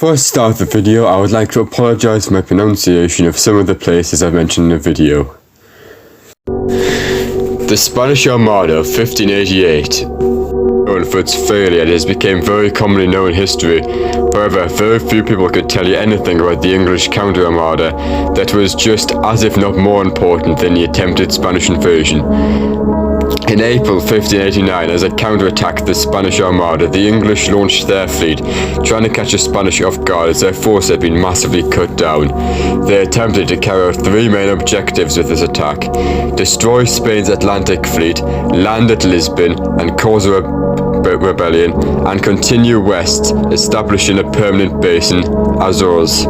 Before I start the video, I would like to apologize for my pronunciation of some of the places I've mentioned in the video. The Spanish Armada of 1588, known for its failure, it has become very commonly known in history. However, very few people could tell you anything about the English counter-armada that was just as if not more important than the attempted Spanish invasion. In April 1589, as a counterattack to the Spanish Armada, the English launched their fleet, trying to catch the Spanish off guard as their force had been massively cut down. They attempted to carry out three main objectives with this attack: destroy Spain's Atlantic fleet, land at Lisbon and cause a rebellion, and continue west, establishing a permanent base in Azores.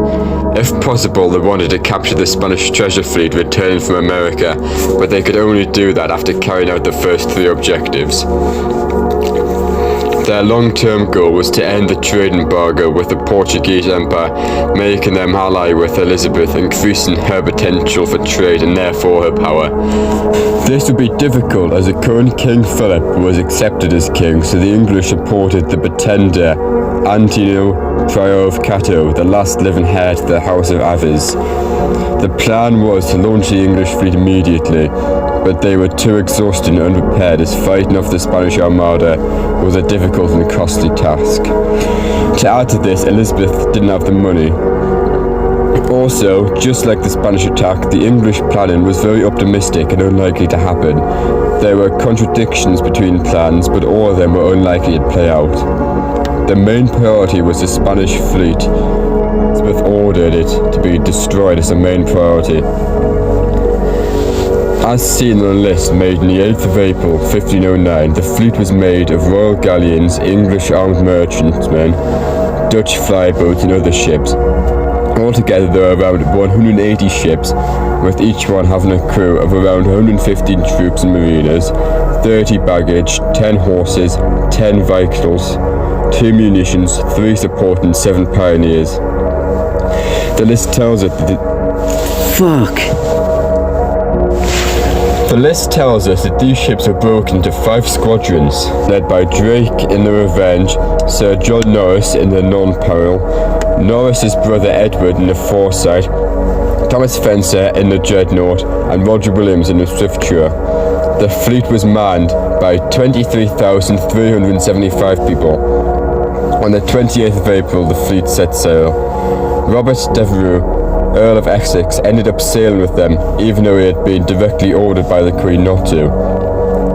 If possible, they wanted to capture the Spanish treasure fleet returning from America, but they could only do that after carrying out the first three objectives. Their long-term goal was to end the trade embargo with the Portuguese Empire, making them ally with Elizabeth, increasing her potential for trade and therefore her power. This would be difficult as the current King Philip was accepted as king, so the English supported the pretender Antonio, Prior of Cato, the last living heir to the House of Aviz. The plan was to launch the English fleet immediately, but they were too exhausted and unprepared, as fighting off the Spanish Armada was a difficult and costly task. To add to this, Elizabeth didn't have the money. Also, just like the Spanish attack, the English planning was very optimistic and unlikely to happen. There were contradictions between plans, but all of them were unlikely to play out. The main priority was the Spanish fleet. Elizabeth ordered it to be destroyed as a main priority. As seen on a list made on the 8th of April 1509, the fleet was made of royal galleons, English armed merchantmen, Dutch flyboats and other ships. Altogether there were around 180 ships, with each one having a crew of around 115 troops and mariners, 30 baggage, 10 horses, 10 vehicles, 2 munitions, 3 support and 7 pioneers. The list tells us that The list tells us that these ships were broken into 5 squadrons, led by Drake in the Revenge, Sir John Norris in the Non-Peril, Norris's brother Edward in the Foresight, Thomas Spencer in the Dreadnought, and Roger Williams in the Swifture. The fleet was manned by 23,375 people. On the 28th of April, the fleet set sail. Robert Devereux, Earl of Essex, ended up sailing with them, even though he had been directly ordered by the Queen not to.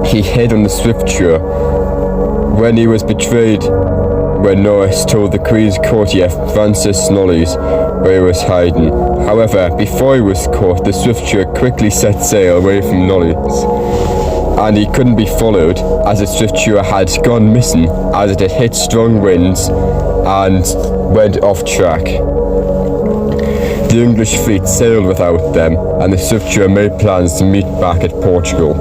He hid on the Swifture when he was betrayed when Norris told the Queen's courtier Francis Knollys where he was hiding. However, before he was caught, the Swifture quickly set sail away from Knollys, and he couldn't be followed as the Swifture had gone missing as it had hit strong winds and went off track. The English fleet sailed without them, and the Swifture made plans to meet back at Portugal.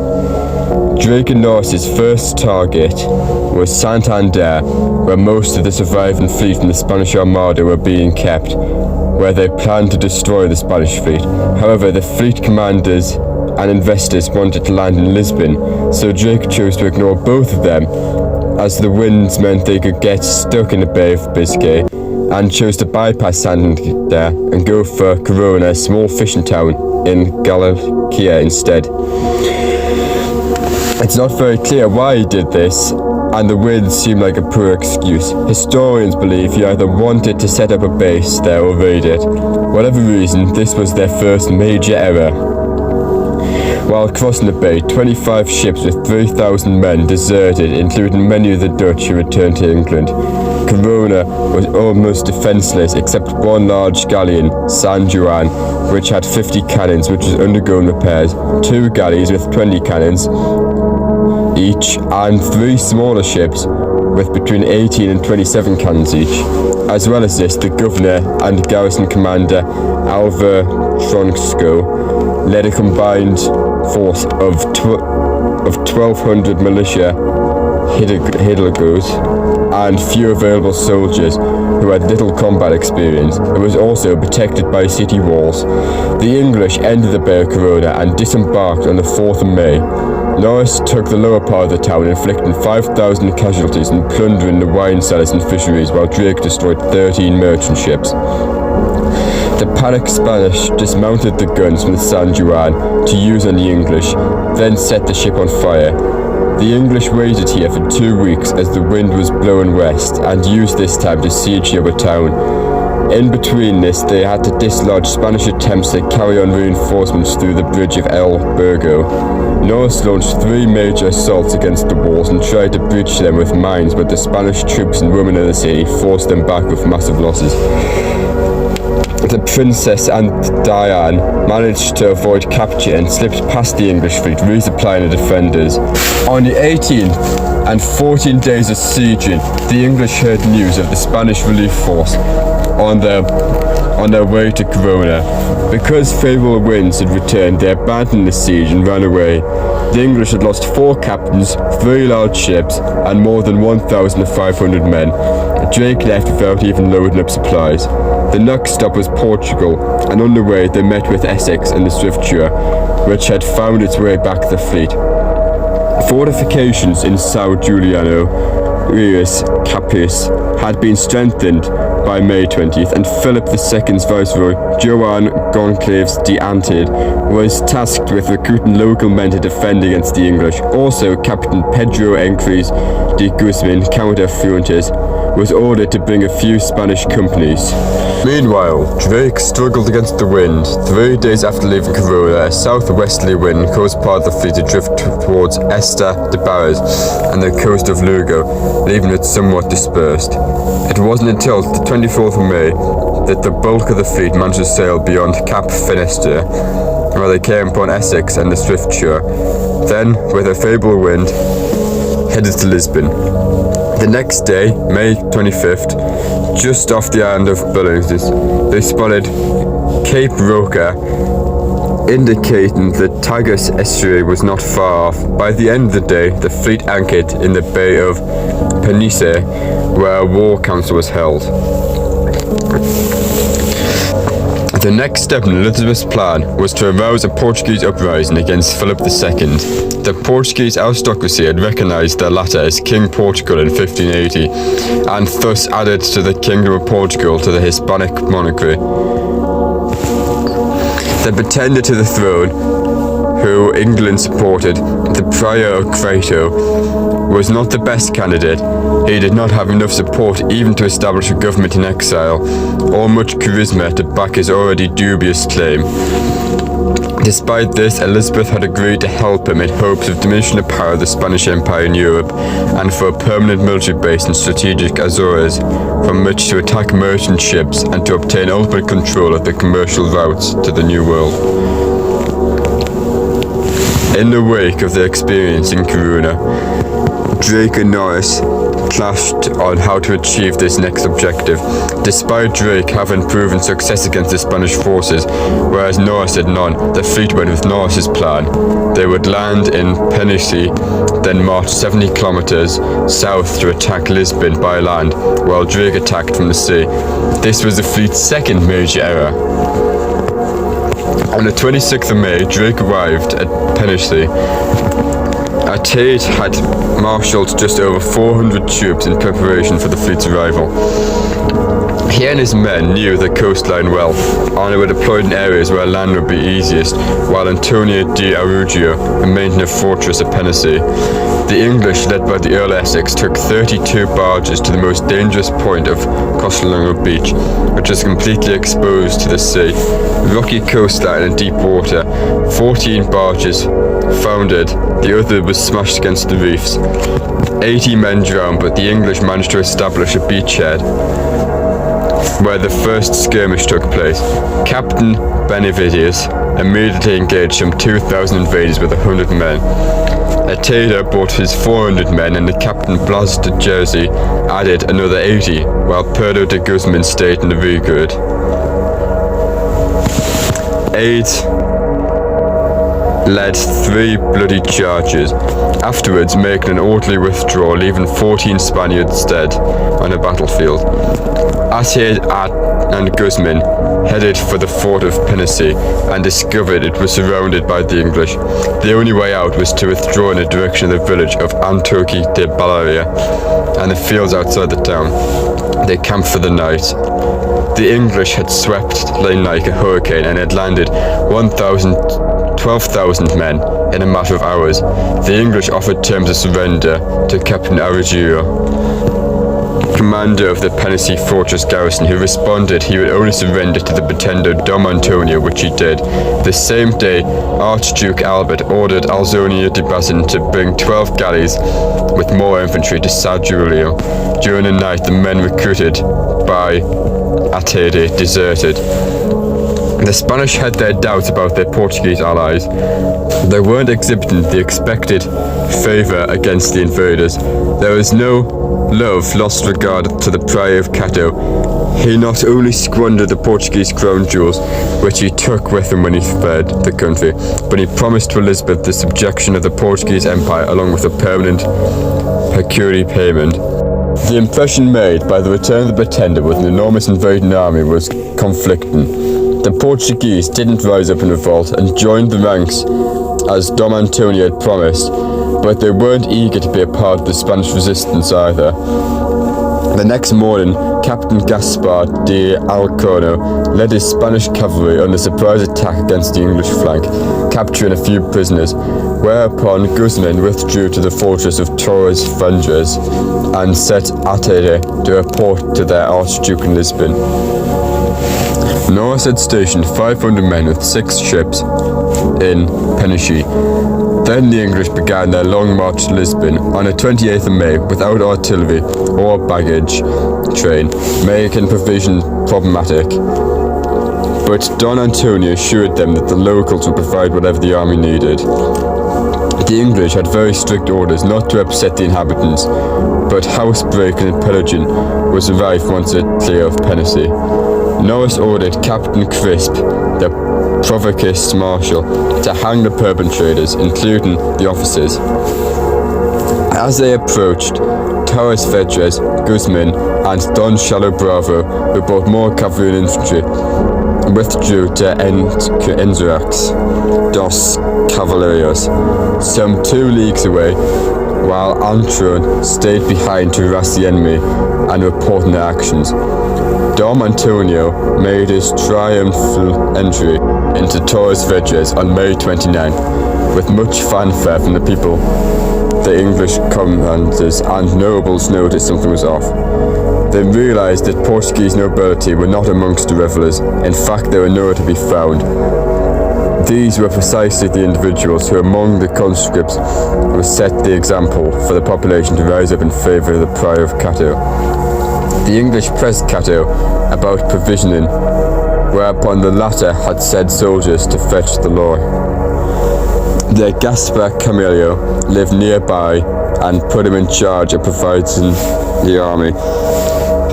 Drake and Norris's first target was Santander, where most of the surviving fleet from the Spanish Armada were being kept, where they planned to destroy the Spanish fleet. However, the fleet commanders and investors wanted to land in Lisbon, so Drake chose to ignore both of them, as the winds meant they could get stuck in the Bay of Biscay, and chose to bypass Santander and go for Corona, a small fishing town in Galicia instead. It's not very clear why he did this, and the winds seem like a poor excuse. Historians believe he either wanted to set up a base there or raid it. Whatever reason, this was their first major error. While crossing the bay, 25 ships with 3,000 men deserted, including many of the Dutch who returned to England. Corona was almost defenceless except one large galleon, San Juan, which had 50 cannons, which was undergoing repairs, 2 galleys with 20 cannons each, and 3 smaller ships with between 18 and 27 cannons each. As well as this, the governor and garrison commander, Alvar Tronsko, led a combined force of 1,200 militia hidalgos and few available soldiers who had little combat experience. It was also protected by city walls. The English entered the Bay of Corona and disembarked on the 4th of May. Norris took the lower part of the town, inflicting 5,000 casualties and plundering the wine cellars and fisheries, while Drake destroyed 13 merchant ships. The panicked Spanish dismounted the guns from the San Juan to use on the English, then set the ship on fire. The English waited here for 2 weeks as the wind was blowing west, and used this time to siege the upper town. In between this, they had to dislodge Spanish attempts to carry on reinforcements through the bridge of El Burgo. Norris launched 3 major assaults against the walls and tried to breach them with mines, but the Spanish troops and women of the city forced them back with massive losses. The Princess and Diane managed to avoid capture and slipped past the English fleet, resupplying the defenders. On the 18th and 14 days of sieging, the English heard news of the Spanish relief force on their way to Corona. Because favourable winds had returned, they abandoned the siege and ran away. The English had lost 4 captains, 3 large ships, and more than 1,500 men. Drake left without even loading up supplies. The next stop was Portugal, and on the way they met with Essex and the Swifture, which had found its way back to the fleet. Fortifications in São Juliano, Rios, Capis had been strengthened by May 20th, and Philip II's viceroy, Joan Goncalves de Antid, was tasked with recruiting local men to defend against the English. Also, Captain Pedro Encres de Guzman, Count of Fuentes, was ordered to bring a few Spanish companies. Meanwhile, Drake struggled against the wind. 3 days after leaving Corona, a southwesterly wind caused part of the fleet to drift towards Esta de Barras and the coast of Lugo, leaving it somewhat dispersed. It wasn't until the 24th of May that the bulk of the fleet managed to sail beyond Cap Finisterre, where they came upon Essex and the Swifture, then, with a favourable wind, headed to Lisbon. The next day, May 25th, just off the island of Boulogne, they spotted Cape Roca, indicating that Tagus estuary was not far off. By the end of the day, the fleet anchored in the Bay of Penice, where a war council was held. The next step in Elizabeth's plan was to arouse a Portuguese uprising against Philip II. The Portuguese aristocracy had recognised the latter as King Portugal in 1580, and thus added to the Kingdom of Portugal to the Hispanic monarchy. The pretender to the throne, who England supported, the Prior of Crato, was not the best candidate. He did not have enough support even to establish a government in exile, or much charisma to back his already dubious claim. Despite this, Elizabeth had agreed to help him in hopes of diminishing the power of the Spanish Empire in Europe, and for a permanent military base in strategic Azores, from which to attack merchant ships and to obtain ultimate control of the commercial routes to the New World. In the wake of their experience in Coruna, Drake and Norris clashed on how to achieve this next objective. Despite Drake having proven success against the Spanish forces, whereas Norris had none, the fleet went with Norris's plan. They would land in Penice, then march 70 kilometers south to attack Lisbon by land, while Drake attacked from the sea. This was the fleet's second major error. On the 26th of May, Drake arrived at Penice. Tate had marshalled just over 400 troops in preparation for the fleet's arrival. He and his men knew the coastline well, and they were deployed in areas where land would be easiest, while Antonio de Araujo remained in a fortress at Penice. The English, led by the Earl of Essex, took 32 barges to the most dangerous point of Costello Beach, which was completely exposed to the sea, rocky coastline and deep water. 14 barges foundered, the other was smashed against the reefs. 80 men drowned, but the English managed to establish a beachhead where the first skirmish took place. Captain Benavides immediately engaged some 2,000 invaders with 100 men. Ateda brought his 400 men, and the Captain Blas de Jersey added another 80, while Pedro de Guzman stayed in the rearguard. Aid led 3 bloody charges. afterwards making an orderly withdrawal, leaving 14 Spaniards dead on the battlefield. Atayde and Guzman headed for the fort of Pinasi and discovered it was surrounded by the English. The only way out was to withdraw in the direction of the village of Antoqui de Balaria and the fields outside the town. They camped for the night. The English had swept like a hurricane and had landed 12,000 men in a matter of hours. The English offered terms of surrender to Captain Araujo, commander of the Pinasi fortress garrison, who responded he would only surrender to the pretender Dom Antonio, which he did. The same day, Archduke Albert ordered Alzonia de Bazin to bring 12 galleys with more infantry to San Giulio. During the night, the men recruited by Atayde deserted. The Spanish had their doubts about their Portuguese allies. They weren't exhibiting the expected favour against the invaders. There was no love lost regard to the Prior of Cato. He not only squandered the Portuguese crown jewels, which he took with him when he fled the country, but he promised to Elizabeth the subjection of the Portuguese Empire along with a permanent pecuniary payment. The impression made by the return of the pretender with an enormous invading army was conflicting. The Portuguese didn't rise up in revolt and joined the ranks as Dom Antonio had promised, but they weren't eager to be a part of the Spanish resistance either. The next morning, Captain Gaspar de Alcorno led his Spanish cavalry on a surprise attack against the English flank, capturing a few prisoners, whereupon Guzman withdrew to the fortress of Torres Vedras and set Atayde to report to their Archduke in Lisbon. Norris had stationed 500 men with 6 ships in Pinasi. Then the English began their long march to Lisbon on the 28th of May without artillery or baggage train, making provision problematic. But Don Antonio assured them that the locals would provide whatever the army needed. The English had very strict orders not to upset the inhabitants, but housebreaking and pillaging was rife once clear of Pinasi. Norris ordered Captain Crisp, the Provost Marshal, to hang the perpetrators, including the officers. As they approached Torres Vedras, Guzman and Don Chalo Bravo, who brought more cavalry and infantry, withdrew to Enzurax dos Cavaleiros, some 2 leagues away, while Antron stayed behind to harass the enemy and report on their actions. Dom Antonio made his triumphal entry into Torres Vedras on May 29, with much fanfare from the people. The English commanders and nobles noticed something was off. They realized that Portuguese nobility were not amongst the revelers. In fact, they were nowhere to be found. These were precisely the individuals who, among the conscripts, would set the example for the population to rise up in favour of the Prior of Cato. The English pressed Cato about provisioning, whereupon the latter had said soldiers to fetch the law. The Gaspar Camillo lived nearby and put him in charge of providing the army.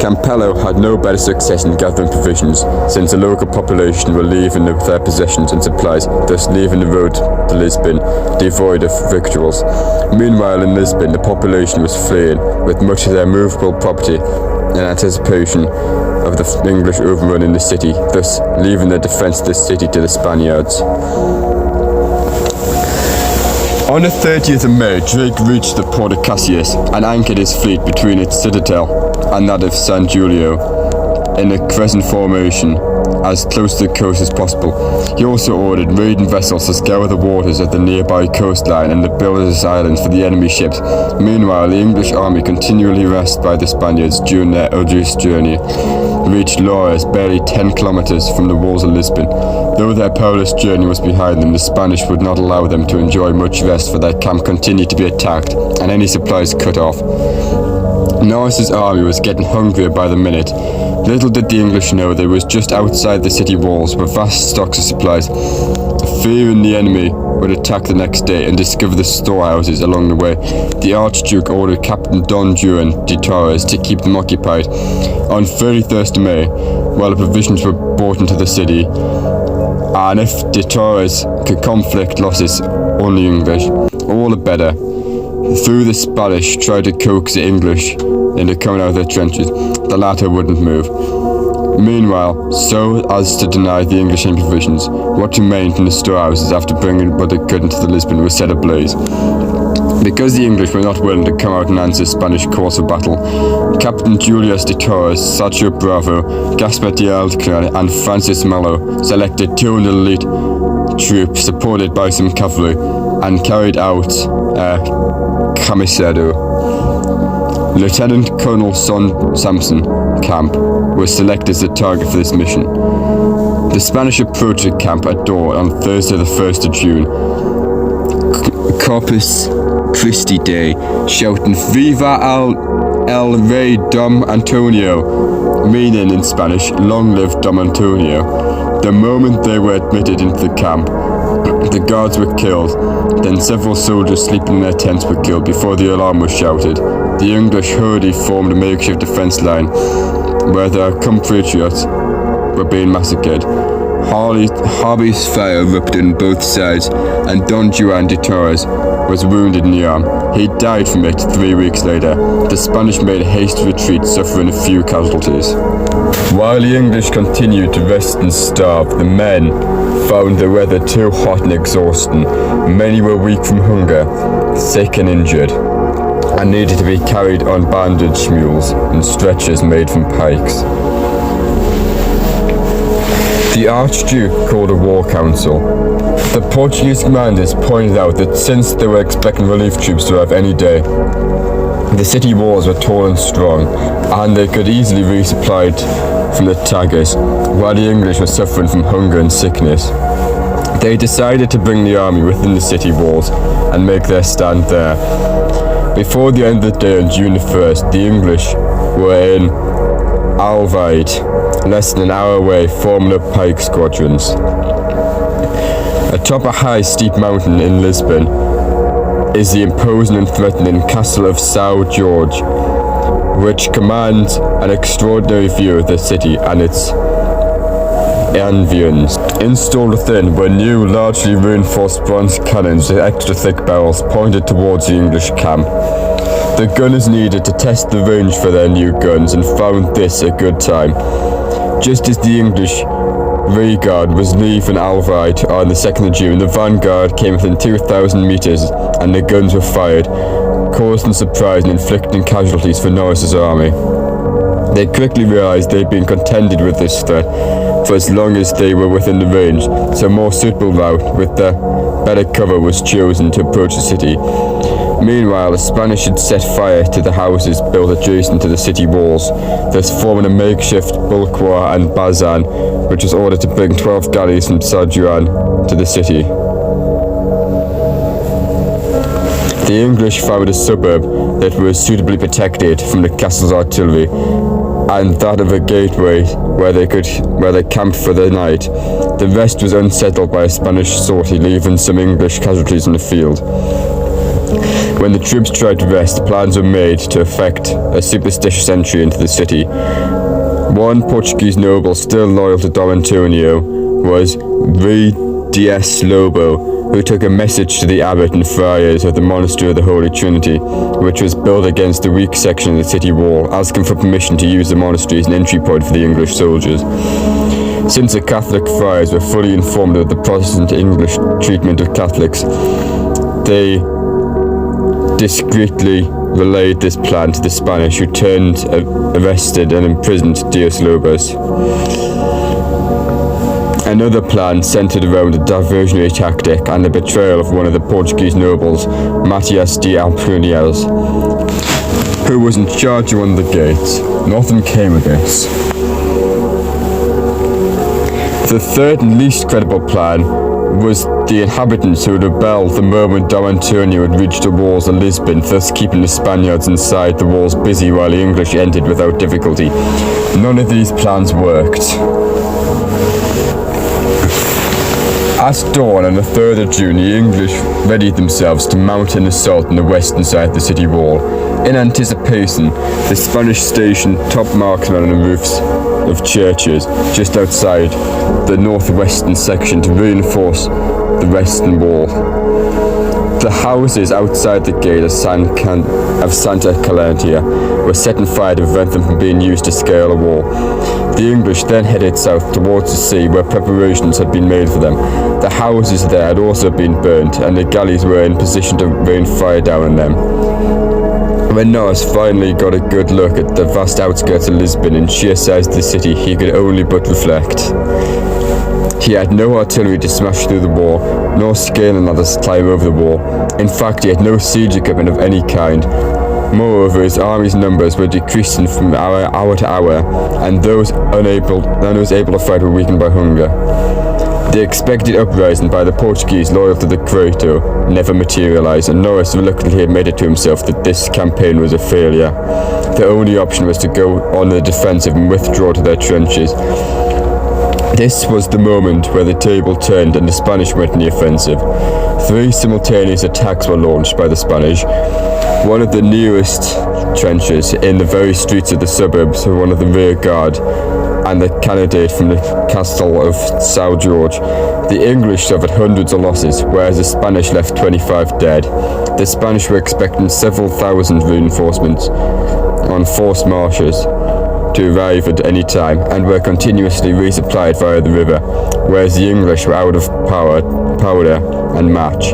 Campello had no better success in gathering provisions, since the local population were leaving their possessions and supplies, thus leaving the road to Lisbon devoid of victuals. Meanwhile in Lisbon the population was fleeing, with much of their movable property, in anticipation of the English overrunning the city, thus leaving the defence of the city to the Spaniards. On the 30th of May, Drake reached the port of Cassius and anchored his fleet between its citadel and that of San Giulio in a crescent formation as close to the coast as possible. He also ordered raiding vessels to scour the waters of the nearby coastline and to build islands for the enemy ships. Meanwhile, the English army, continually harassed by the Spaniards during their arduous journey, reached Loures, barely 10 kilometers from the walls of Lisbon. Though their perilous journey was behind them, the Spanish would not allow them to enjoy much rest, for their camp continued to be attacked and any supplies cut off. Norris's army was getting hungrier by the minute. Little did the English know that it was just outside the city walls were vast stocks of supplies. Fearing the enemy would attack the next day and discover the storehouses along the way, the Archduke ordered Captain Don Juan de Torres to keep them occupied. On 31st of May, while the provisions were brought into the city, and if de Torres could conflict losses on the English, all the better. Through the Spanish tried to coax the English into coming out of their trenches, the latter wouldn't move. Meanwhile, so as to deny the English any provisions, what remained from the storehouses after bringing what they could into the Lisbon was set ablaze. Because the English were not willing to come out and answer Spanish calls for battle, Captain Julius de Torres, Sancho Bravo, Gaspar de Alcalá, and Francis Malo selected 200 elite troops supported by some cavalry and carried out a camisado. Lieutenant Colonel Son Sampson Camp was selected as the target for this mission. The Spanish approached the camp at dawn on Thursday the 1st of June, Corpus Christi Day, shouting "Viva el Rey Dom Antonio," meaning in Spanish, "Long live Dom Antonio." The moment they were admitted into the camp, the guards were killed. Then several soldiers sleeping in their tents were killed before the alarm was shouted. The English hurriedly formed a makeshift defense line where their compatriots were being massacred. Harvey's fire erupted on both sides, and Don Juan de Torres was wounded in the arm. He died from it 3 weeks later. The Spanish made a hasty retreat, suffering a few casualties. While the English continued to rest and starve, the men found the weather too hot and exhausting. Many were weak from hunger, sick and injured, and needed to be carried on bandaged mules and stretchers made from pikes. The Archduke called a war council. The Portuguese commanders pointed out that since they were expecting relief troops to arrive any day, the city walls were tall and strong, and they could easily be resupplied from the Tagus, while the English were suffering from hunger and sickness. They decided to bring the army within the city walls and make their stand there. Before the end of the day on June the 1st, the English were in Alvide, less than an hour away, forming up pike squadrons. Atop a high, steep mountain in Lisbon is the imposing and threatening Castle of São Jorge, which commands an extraordinary view of the city and its environs. Installed within were new, largely reinforced bronze cannons with extra thick barrels pointed towards the English camp. The gunners needed to test the range for their new guns and found this a good time. Just as the English rearguard was leaving Alvide on the 2nd of June, the vanguard came within 2,000 meters and the guns were fired, causing surprise and inflicting casualties for Norris's army. They quickly realized they'd been contended with this threat for as long as they were within the range, so a more suitable route with the better cover was chosen to approach the city. Meanwhile, the Spanish had set fire to the houses built adjacent to the city walls, thus forming a makeshift bulwark and bazan, which was ordered to bring 12 galleys from San Juan to the city. The English found a suburb that was suitably protected from the castle's artillery, and that of a gateway where they camped for the night. The rest was unsettled by a Spanish sortie, leaving some English casualties in the field. When the troops tried to rest, plans were made to effect a superstitious entry into the city. One Portuguese noble still loyal to Dom Antonio was Rui Dias Lobo, who took a message to the abbot and friars of the Monastery of the Holy Trinity, which was built against the weak section of the city wall, asking for permission to use the monastery as an entry point for the English soldiers. Since the Catholic friars were fully informed of the Protestant English treatment of Catholics, they discreetly relayed this plan to the Spanish, who arrested and imprisoned Dias Lobos. Another plan centered around a diversionary tactic and the betrayal of one of the Portuguese nobles, Matias de Alpunhas, who was in charge of one of the gates. Nothing came of this. The third and least credible plan was the inhabitants who would rebel the moment Dom Antonio had reached the walls of Lisbon, thus keeping the Spaniards inside the walls busy while the English entered without difficulty. None of these plans worked. At dawn on the 3rd of June, the English readied themselves to mount an assault on the western side of the city wall. In anticipation, the Spanish stationed top marksmen on the roofs of churches just outside the northwestern section to reinforce the western wall. The houses outside the gate of Santa Calentia were set on fire to prevent them from being used to scale a wall. The English then headed south towards the sea where preparations had been made for them. The houses there had also been burnt, and the galleys were in position to rain fire down on them. When Norris finally got a good look at the vast outskirts of Lisbon and sheer size of the city, he could only but reflect. He had no artillery to smash through the wall, nor scaling ladders to climb over the wall. In fact, he had no siege equipment of any kind. Moreover, his army's numbers were decreasing from hour to hour, and those able to fight were weakened by hunger. The expected uprising by the Portuguese loyal to the Croato never materialized, and Norris reluctantly admitted to himself that this campaign was a failure. The only option was to go on the defensive and withdraw to their trenches. This was the moment where the table turned and the Spanish went on the offensive. 3 simultaneous attacks were launched by the Spanish. One of the nearest trenches in the very streets of the suburbs were one of the rear guard and the cannonade from the castle of São Jorge. The English suffered hundreds of losses, whereas the Spanish left 25 dead. The Spanish were expecting several thousand reinforcements on forced marches to arrive at any time, and were continuously resupplied via the river, whereas the English were out of powder and match.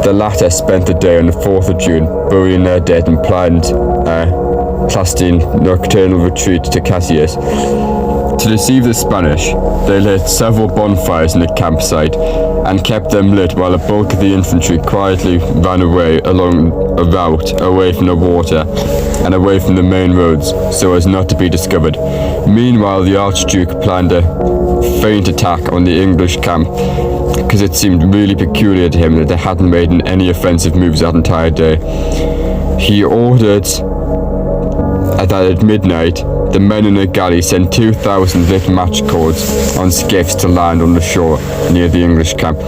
The latter spent the day on the 4th of June burying their dead and planned a clandestine nocturnal retreat to Caxias. To deceive the Spanish, they lit several bonfires in the campsite and kept them lit while a bulk of the infantry quietly ran away along a route away from the water and away from the main roads so as not to be discovered. Meanwhile, the Archduke planned a feint attack on the English camp because it seemed really peculiar to him that they hadn't made any offensive moves that entire day. He ordered that at midnight, the men in the galley sent 2,000 lit match cords on skiffs to land on the shore near the English camp.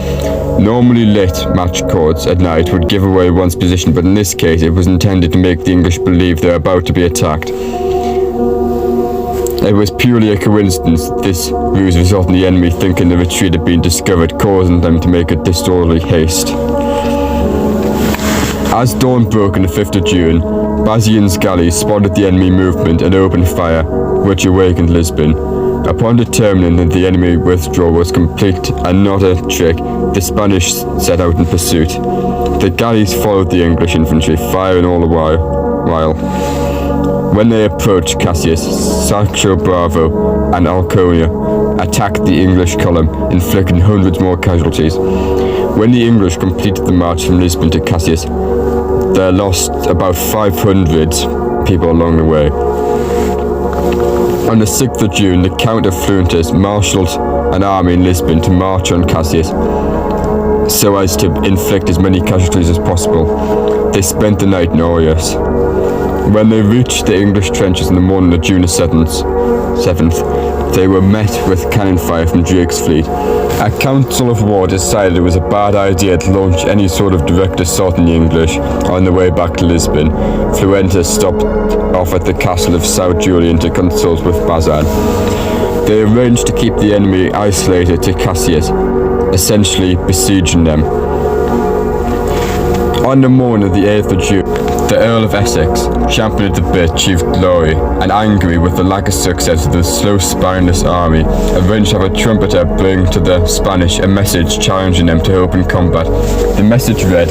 Normally lit match cords at night would give away one's position, but in this case it was intended to make the English believe they were about to be attacked. It was purely a coincidence that this ruse resulted in the enemy thinking the retreat had been discovered, causing them to make a disorderly haste. As dawn broke on the 5th of June, Bazien's galleys spotted the enemy movement and opened fire, which awakened Lisbon. Upon determining that the enemy withdrawal was complete and not a trick, the Spanish set out in pursuit. The galleys followed the English infantry, firing all the while. When they approached Caxias, Sancho Bravo and Alconia attacked the English column, inflicting hundreds more casualties. When the English completed the march from Lisbon to Caxias, they lost about 500 people along the way. On the 6th of June, the Count of Fluentes marshalled an army in Lisbon to march on Caxias so as to inflict as many casualties as possible. They spent the night in Orius. When they reached the English trenches in the morning of June 7th, they were met with cannon fire from Drake's fleet. A council of war decided it was a bad idea to launch any sort of direct assault on the English on the way back to Lisbon. Fluentes stopped off at the castle of São Julian to consult with Bazan. They arranged to keep the enemy isolated to Caxias, essentially besieging them. On the morning of the 8th of June, the Earl of Essex, champion at the bit, achieved glory, and angry with the lack of success of the slow spineless army, arranged to have a trumpeter bring to the Spanish a message challenging them to open combat. The message read,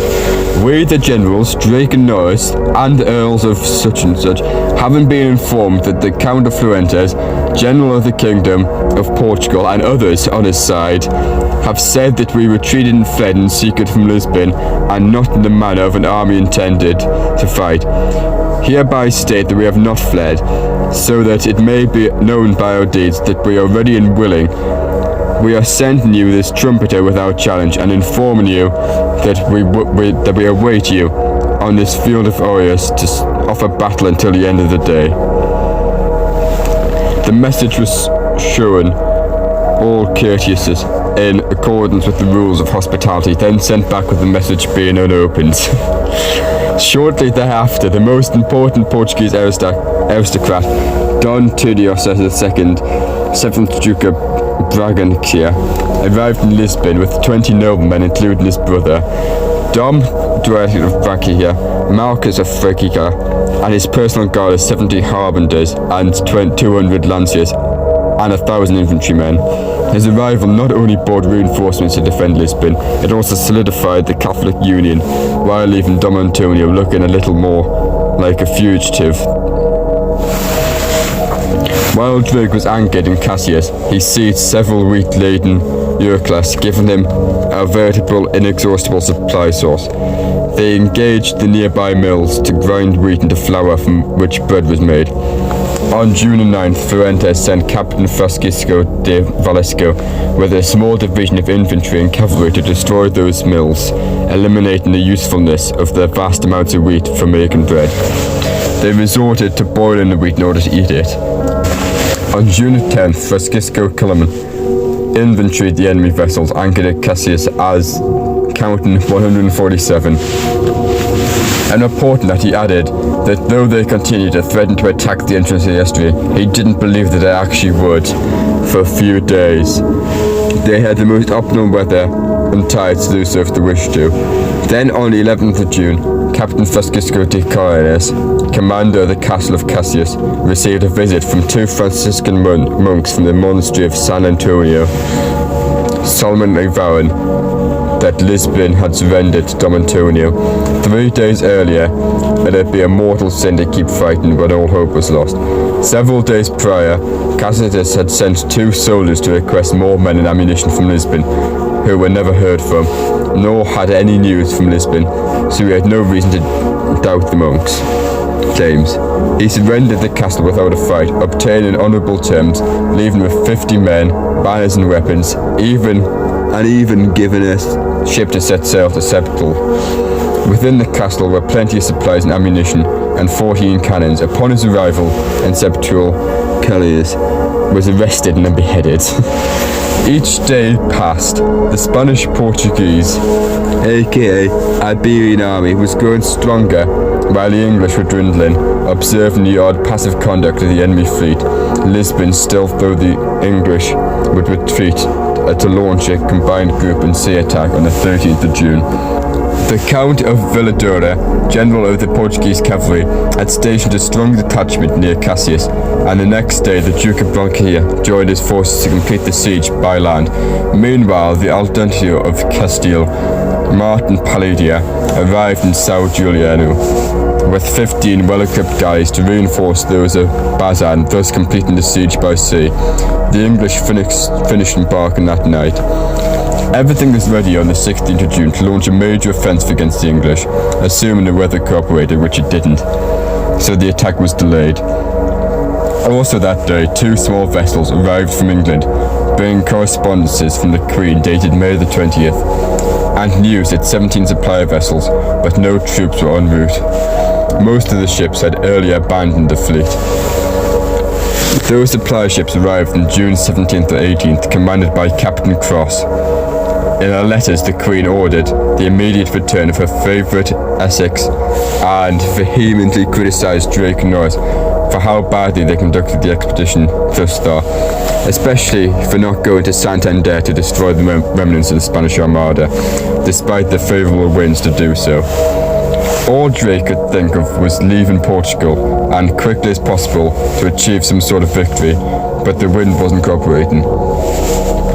"We, the generals, Drake and Norris, and the Earls of such and such, having been informed that the Count of Fluentes, General of the Kingdom of Portugal, and others on his side, have said that we retreated and fled in secret from Lisbon, and not in the manner of an army intended to fight, hereby state that we have not fled, so that it may be known by our deeds that we are ready and willing. We are sending you this trumpeter without challenge, and informing you that we await you on this field of Orius to offer battle until the end of the day." The message was shown all courteous in accordance with the rules of hospitality, then sent back with the message being unopened. Shortly thereafter, the most important Portuguese aristocrat, Don Tudios II, 7th Duke of Bragança, arrived in Lisbon with 20 noblemen, including his brother. Dom Dwelaki here, Marcus of Frekica, and his personal guard of 70 harbingers and 200 lanciers and 1,000 infantrymen. His arrival not only brought reinforcements to defend Lisbon, it also solidified the Catholic Union, while leaving Dom Antonio looking a little more like a fugitive. While Drake was anchored in Cassius, he seized several wheat-laden Euroclass, giving him a veritable inexhaustible supply source. They engaged the nearby mills to grind wheat into flour from which bread was made. On June 9th, Fuentes sent Captain Francisco de Valesco with a small division of infantry and cavalry to destroy those mills, eliminating the usefulness of their vast amounts of wheat for making bread. They resorted to boiling the wheat in order to eat it. On June 10th, Francisco Kellerman inventoried the enemy vessels anchored at Cassius as counting 147, and reporting that he added that though they continued to threaten to attack the entrance of the estuary, he didn't believe that they actually would for a few days. They had the most optimal weather and tides to do so if they wished to. Then on the 11th of June, Captain Francisco de Corrales, commander of the castle of Cassius, received a visit from two Franciscan monks from the monastery of San Antonio. Solemnly vowing that Lisbon had surrendered to Dom Antonio. 3 days earlier, it had been a mortal sin to keep fighting when all hope was lost. Several days prior, Cassius had sent 2 soldiers to request more men and ammunition from Lisbon, who were never heard from, nor had any news from Lisbon, so he had no reason to doubt the monks' claims. He surrendered the castle without a fight, obtaining honourable terms, leaving with 50 men, banners and weapons, even given a ship to set sail to Septul. Within the castle were plenty of supplies and ammunition, and 14 cannons. Upon his arrival in Septul, Callias was arrested and beheaded. Each day passed, the Spanish-Portuguese, aka Iberian army, was growing stronger, while the English were dwindling, observing the odd passive conduct of the enemy fleet. Lisbon still thought the English would retreat to launch a combined group and sea attack on the 13th of June. The Count of Villadora, general of the Portuguese cavalry, had stationed a strong detachment near Cassius, and the next day the Duke of Blanquilla joined his forces to complete the siege by land. Meanwhile, the Aldancio of Castile, Martin Palladia, arrived in São Juliano with 15 well-equipped guys to reinforce those of Bazan, thus completing the siege by sea. The English finished embarking that night. Everything was ready on the 16th of June to launch a major offensive against the English, assuming the weather cooperated, which it didn't, so the attack was delayed. Also that day, 2 small vessels arrived from England, bringing correspondences from the Queen dated May the 20th, and news that 17 supply vessels, but no troops were en route. Most of the ships had earlier abandoned the fleet. Those supply ships arrived on June 17th or 18th, commanded by Captain Cross. In her letters, the Queen ordered the immediate return of her favourite Essex and vehemently criticised Drake and Norris for how badly they conducted the expedition thus far, especially for not going to Santander to destroy the remnants of the Spanish Armada, despite the favourable winds to do so. All Drake could think of was leaving Portugal and quickly as possible to achieve some sort of victory, but the wind wasn't cooperating.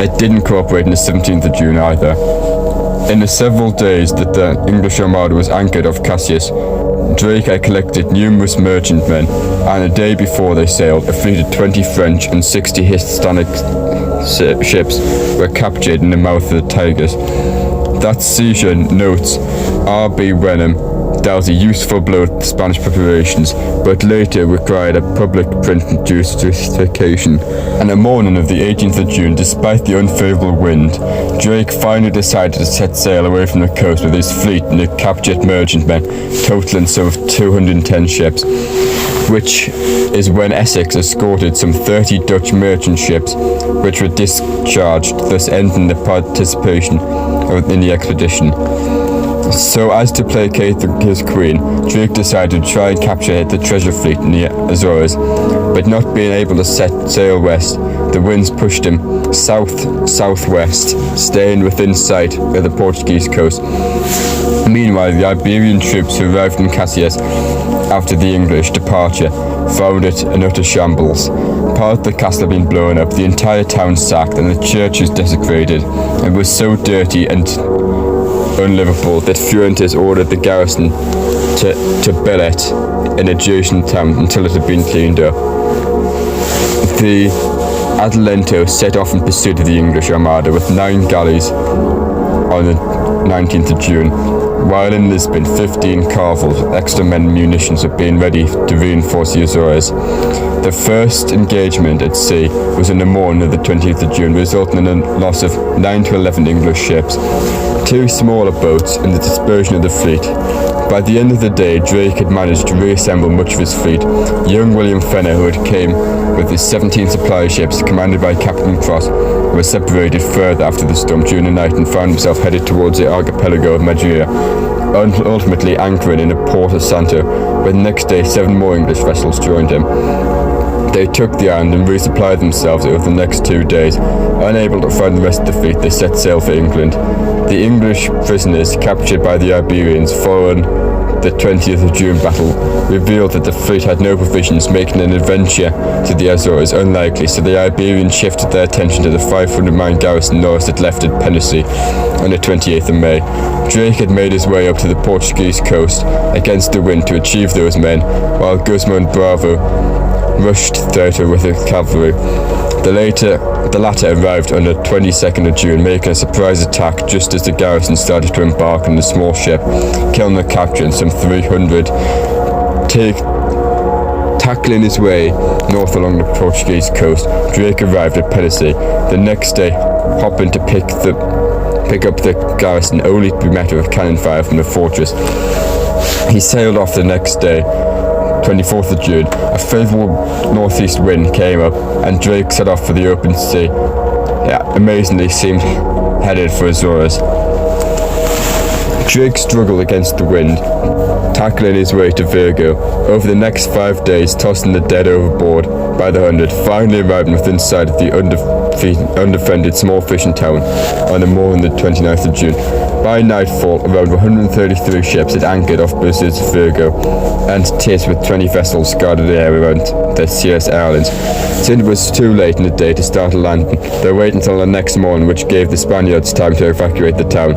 It didn't cooperate on the 17th of June either. In the several days that the English Armada was anchored off Cassius, Drake had collected numerous merchantmen, and the day before they sailed, a fleet of 20 French and 60 Hispanic ships were captured in the mouth of the Tigris. That seizure, notes R.B. Wenham, dealt a useful blow to the Spanish preparations, but later required a public print justification. On the morning of the 18th of June, despite the unfavourable wind, Drake finally decided to set sail away from the coast with his fleet and the captured merchantmen, totaling some 210 ships, which is when Essex escorted some 30 Dutch merchant ships, which were discharged, thus ending the participation in the expedition. So as to placate his queen, Drake decided to try and capture the treasure fleet in the Azores, but not being able to set sail west, the winds pushed him south-southwest, staying within sight of the Portuguese coast. Meanwhile, the Iberian troops who arrived in Caxias after the English departure found it an utter shambles. Part of the castle had been blown up, the entire town sacked, and the church was desecrated. It was so dirty and unlivable that Fuentes ordered the garrison to billet in adjacent town until it had been cleaned up. The Adelento set off in pursuit of the English armada with 9 galleys on the 19th of June. While in Lisbon, 15 carvels with extra men and munitions were being ready to reinforce the Azores. The first engagement at sea was in the morning of the 20th of June, resulting in a loss of 9 to 11 English ships, 2 smaller boats, and the dispersion of the fleet. By the end of the day, Drake had managed to reassemble much of his fleet. Young William Fenner, who had came with his 17 supply ships, commanded by Captain Cross, was separated further after the storm during the night and found himself headed towards the archipelago of Madeira, ultimately anchoring in the port of Santo, where the next day 7 more English vessels joined him. They took the island and resupplied themselves over the next 2 days. Unable to find the rest of the fleet, they set sail for England. The English prisoners captured by the Iberians following the 20th of June battle revealed that the fleet had no provisions, making an adventure to the Azores unlikely, so the Iberians shifted their attention to the 500-man garrison Norris had left at Penacy on the 28th of May. Drake had made his way up to the Portuguese coast against the wind to achieve those men, while Guzman Bravo rushed thither with his cavalry. The latter arrived on the 22nd of June, making a surprise attack just as the garrison started to embark on the small ship, killing or capturing some 300. Tackling his way north along the Portuguese coast, Drake arrived at Penacy the next day, hoping to pick up the garrison, only to be met with cannon fire from the fortress. He sailed off the next day, 24th of June. A favourable northeast wind came up and Drake set off for the open sea. Amazingly seemed headed for Azores. Drake struggled against the wind, tackling his way to Virgo. Over the next 5 days, tossing the dead overboard by the hundred, finally arriving within sight of the undefended small fishing town on the morning of the 29th of June. By nightfall, around 133 ships had anchored off Brazil's Virgo, and Tis with 20 vessels guarded the area around the Sierra Islands. Since it was too late in the day to start a landing, they waited until the next morning, which gave the Spaniards time to evacuate the town.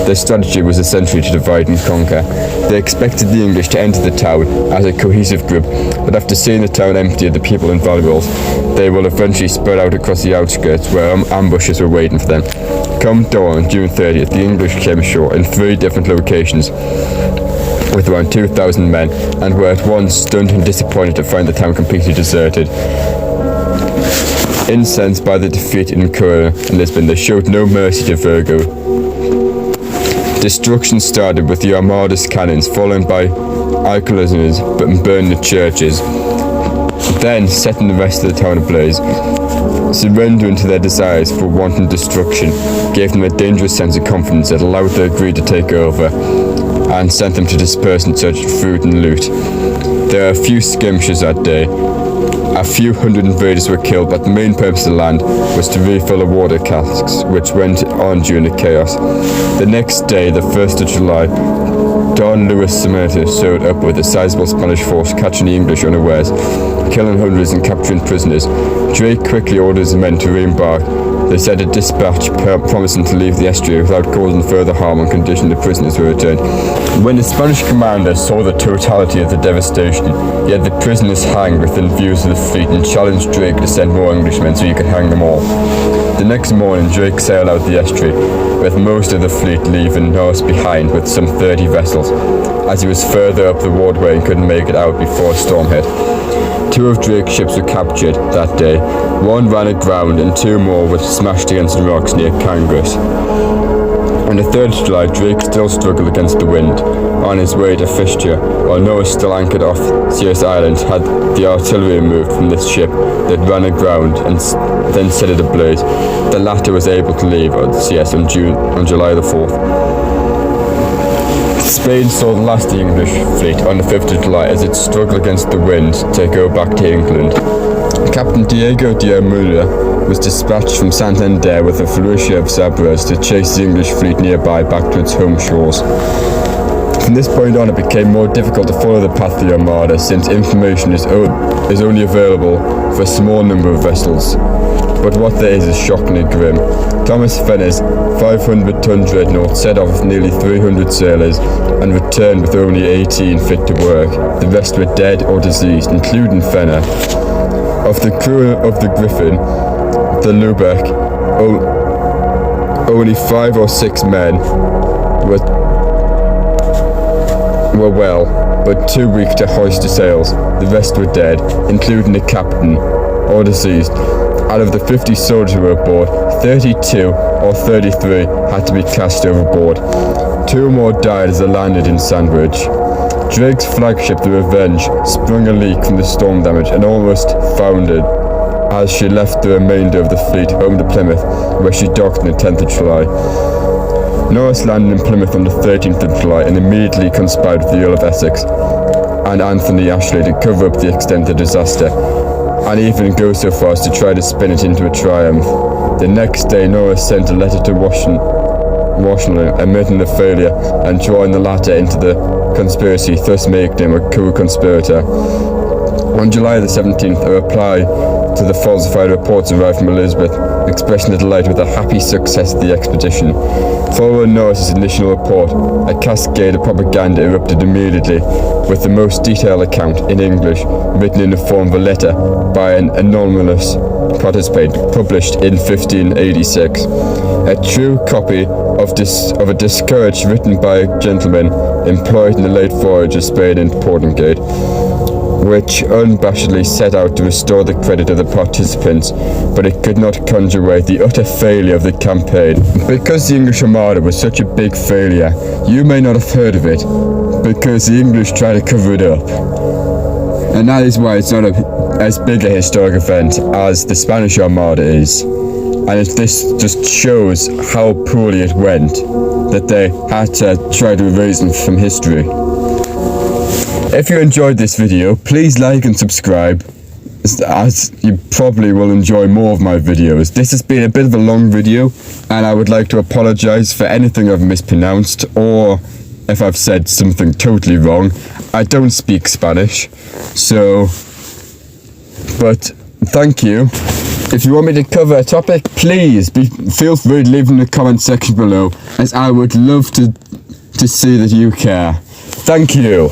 Their strategy was essentially to divide and conquer. They expected the English to enter the town as a cohesive group, but after seeing the town empty of the people and valuables, they will eventually spread out across the outskirts where ambushes were waiting for them. Come dawn on June 30th, the English came ashore in 3 different locations with around 2,000 men, and were at once stunned and disappointed to find the town completely deserted. Incensed by the defeat in Coimbra and Lisbon, they showed no mercy to Virgo. Destruction started with the Armada's cannons, followed by Alcalanes but burned the churches, then setting the rest of the town ablaze. Surrendering to their desires for wanton destruction gave them a dangerous sense of confidence that allowed the greed to take over and sent them to disperse in search of food and loot. There were a few skirmishes that day. A few hundred invaders were killed, but the main purpose of the land was to refill the water casks, which went on during the chaos. The next day, the 1st of July, Don Luis Sameta showed up with a sizable Spanish force, catching the English unawares, killing hundreds and capturing prisoners. Drake quickly ordered his men to re-embark. They sent a dispatch promising to leave the estuary without causing further harm on condition the prisoners were returned. When the Spanish commander saw the totality of the devastation, he had the prisoners hanged within views of the fleet and challenged Drake to send more Englishmen so he could hang them all. The next morning, Drake sailed out the estuary, with most of the fleet leaving Norris behind with some 30 vessels, as he was further up the waterway and couldn't make it out before a storm hit. 2 of Drake's ships were captured that day. 1 ran aground and 2 more were smashed against the rocks near Cangres. On the 3rd of July, Drake still struggled against the wind on his way to Fischer, while Norris, still anchored off Sierra Islands, had the artillery removed from this ship that ran aground and then set it ablaze. The latter was able to leave CS on July the 4th. Spain saw the last of the English fleet on the 5th of July as it struggled against the wind to go back to England. Captain Diego de Almeida was dispatched from Santander with a faliure of Sabres to chase the English fleet nearby back to its home shores. From this point on, it became more difficult to follow the path of the Armada, since information is only available for a small number of vessels. But what there is shockingly grim. Thomas Fenner's 500-ton dreadnought set off with nearly 300 sailors and returned with only 18 fit to work. The rest were dead or diseased, including Fenner. Of the crew of the Griffin, the Lubeck, only 5 or 6 men were well, but too weak to hoist the sails. The rest were dead, including the captain, or diseased. Out of the 50 soldiers who were aboard, 32 or 33 had to be cast overboard. 2 more died as they landed in Sandwich. Drake's flagship, the Revenge, sprung a leak from the storm damage and almost foundered as she left the remainder of the fleet home to Plymouth, where she docked on the 10th of July. Norris landed in Plymouth on the 13th of July and immediately conspired with the Earl of Essex and Anthony Ashley to cover up the extent of the disaster, and even go so far as to try to spin it into a triumph. The next day, Norris sent a letter to Washington admitting the failure and drawing the latter into the conspiracy, thus making him a co-conspirator. On July the 17th, a reply to the falsified reports arrived from Elizabeth, expressing her delight with the happy success of the expedition. Following Norris's initial report, a cascade of propaganda erupted immediately, with the most detailed account, in English, written in the form of a letter by an anonymous participant, published in 1586. A true copy of a discourage written by a gentleman employed in the late voyage of Spain and Portugal, which unabashedly set out to restore the credit of the participants, but it could not conjure away the utter failure of the campaign. Because the English Armada was such a big failure, you may not have heard of it, because the English tried to cover it up. And that is why it's not as big a historic event as the Spanish Armada is. And this just shows how poorly it went, that they had to try to erase them from history. If you enjoyed this video, please like and subscribe, as you probably will enjoy more of my videos. This has been a bit of a long video, and I would like to apologise for anything I've mispronounced, or if I've said something totally wrong. I don't speak Spanish, but thank you. If you want me to cover a topic, please feel free to leave in the comment section below, as I would love to see that you care. Thank you.